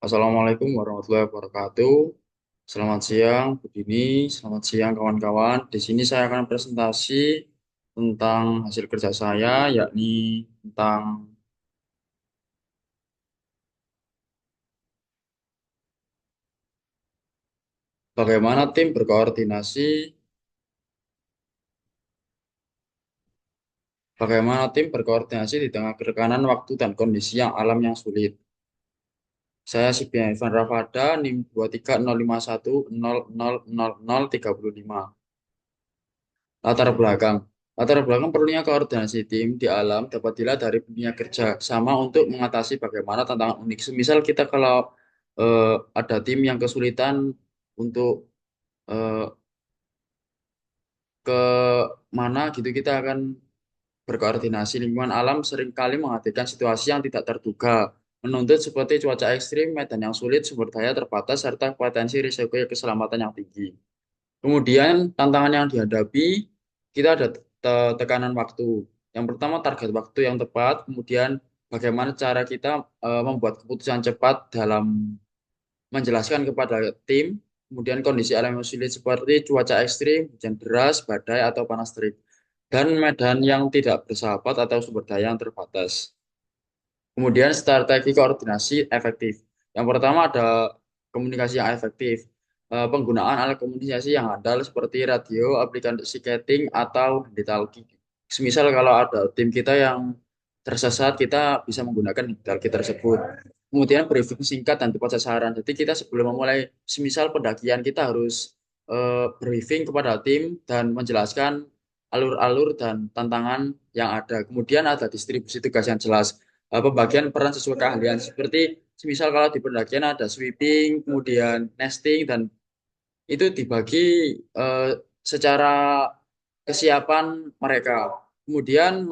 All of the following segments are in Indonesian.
Assalamualaikum warahmatullahi wabarakatuh. Selamat siang, Bu Dini. Selamat siang, kawan-kawan. Di sini saya akan presentasi tentang hasil kerja saya, yakni tentang bagaimana tim berkoordinasi, di tengah kerekanan waktu dan kondisi yang alam yang sulit. Saya Sibian Ivan Rafada, NIM 23051000035. Latar belakang. Latar belakang perlunya koordinasi tim di alam dapat dilihat dari dunia kerja sama untuk mengatasi bagaimana tantangan unik. Semisal kita kalau ada tim yang kesulitan untuk eh, ke mana gitu kita akan berkoordinasi. Lingkungan alam seringkali menghadirkan situasi yang tidak terduga, menuntut seperti cuaca ekstrim, medan yang sulit, sumber daya terbatas, serta potensi risiko keselamatan yang tinggi. Kemudian tantangan yang dihadapi, kita ada tekanan waktu. Yang pertama target waktu yang tepat, kemudian bagaimana cara kita membuat keputusan cepat dalam menjelaskan kepada tim, kemudian kondisi alam yang sulit seperti cuaca ekstrim, hujan deras, badai, atau panas terik, dan medan yang tidak bersahabat atau sumber daya yang terbatas. Kemudian strategi koordinasi efektif. Yang pertama ada komunikasi yang efektif. Penggunaan alat komunikasi yang handal seperti radio, aplikasi chatting, atau handtalkie. Semisal kalau ada tim kita yang tersesat, kita bisa menggunakan handtalkie tersebut. Kemudian briefing singkat dan tepat sasaran. Jadi kita sebelum memulai, semisal pendakian kita harus briefing kepada tim dan menjelaskan alur-alur dan tantangan yang ada. Kemudian ada distribusi tugas yang jelas, pembagian peran sesuai keahlian seperti semisal kalau di pendakian ada sweeping, kemudian nesting dan itu dibagi eh, secara kesiapan mereka. Kemudian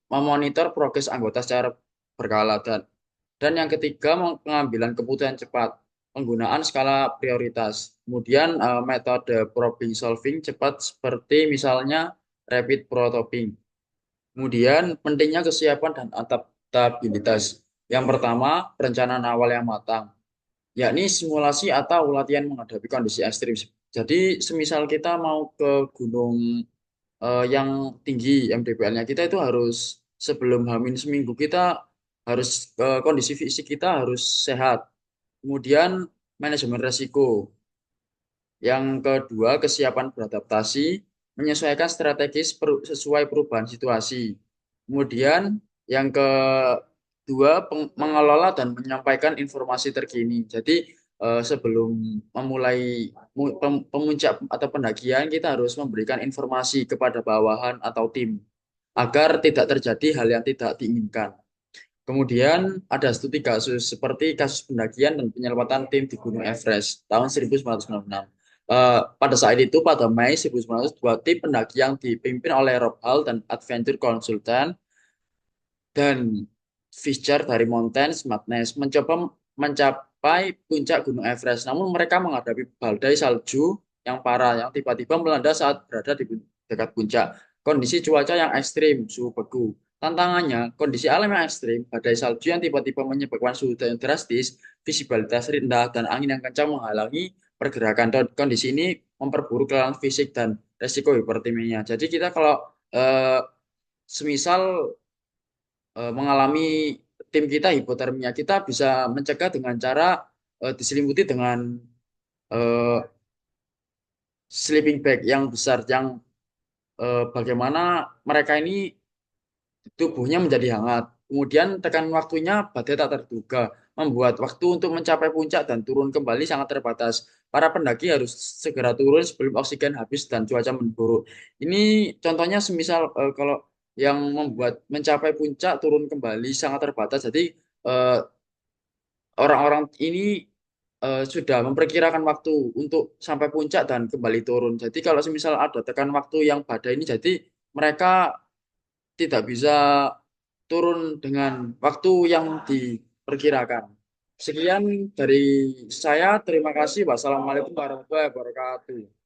memonitor progres anggota secara berkala dan yang ketiga pengambilan keputusan cepat, penggunaan skala prioritas. Kemudian metode problem solving cepat seperti misalnya rapid prototyping. Kemudian pentingnya kesiapan dan adaptabilitas. Yang pertama, perencanaan awal yang matang, yakni simulasi atau latihan menghadapi kondisi ekstrim. Jadi, semisal kita mau ke gunung yang tinggi MDPL-nya, kita itu harus sebelum Hamin seminggu kita harus kondisi fisik kita harus sehat. Kemudian manajemen resiko. Yang kedua, kesiapan beradaptasi, menyesuaikan strategis sesuai perubahan situasi. Kemudian yang kedua, mengelola dan menyampaikan informasi terkini. Jadi sebelum memulai pemuncak atau pendakian, kita harus memberikan informasi kepada bawahan atau tim agar tidak terjadi hal yang tidak diinginkan. Kemudian ada studi kasus seperti kasus pendakian dan penyelamatan tim di Gunung Everest tahun 1996. Pada saat itu, pada Mei 1902, tim pendaki yang dipimpin oleh Rob Hall dan Adventure Consultant dan Fischer dari Mountains Madness mencoba mencapai puncak Gunung Everest. Namun mereka menghadapi badai salju yang parah yang tiba-tiba melanda saat berada di dekat puncak. Kondisi cuaca yang ekstrim, suhu beku. Tantangannya, kondisi alam yang ekstrim, badai salju yang tiba-tiba menyebabkan suhu yang drastis, visibilitas rendah, dan angin yang kencang menghalangi pergerakan. Kondisi ini memperburuk kelelahan fisik dan resiko hipertermia. Jadi kita kalau eh, semisal mengalami tim kita hipotermia, kita bisa mencegah dengan cara diselimuti dengan eh, sleeping bag yang besar, yang bagaimana mereka ini tubuhnya menjadi hangat. Kemudian tekan waktunya badai tak terduga, membuat waktu untuk mencapai puncak dan turun kembali sangat terbatas. Para pendaki harus segera turun sebelum oksigen habis dan cuaca memburuk. Ini contohnya semisal kalau yang membuat mencapai puncak turun kembali sangat terbatas. Jadi eh, orang-orang ini sudah memperkirakan waktu untuk sampai puncak dan kembali turun. Jadi kalau semisal ada tekan waktu yang badai ini, jadi mereka tidak bisa turun dengan waktu yang diperkirakan. Sekian dari saya. Terima kasih. Wassalamualaikum warahmatullahi wabarakatuh.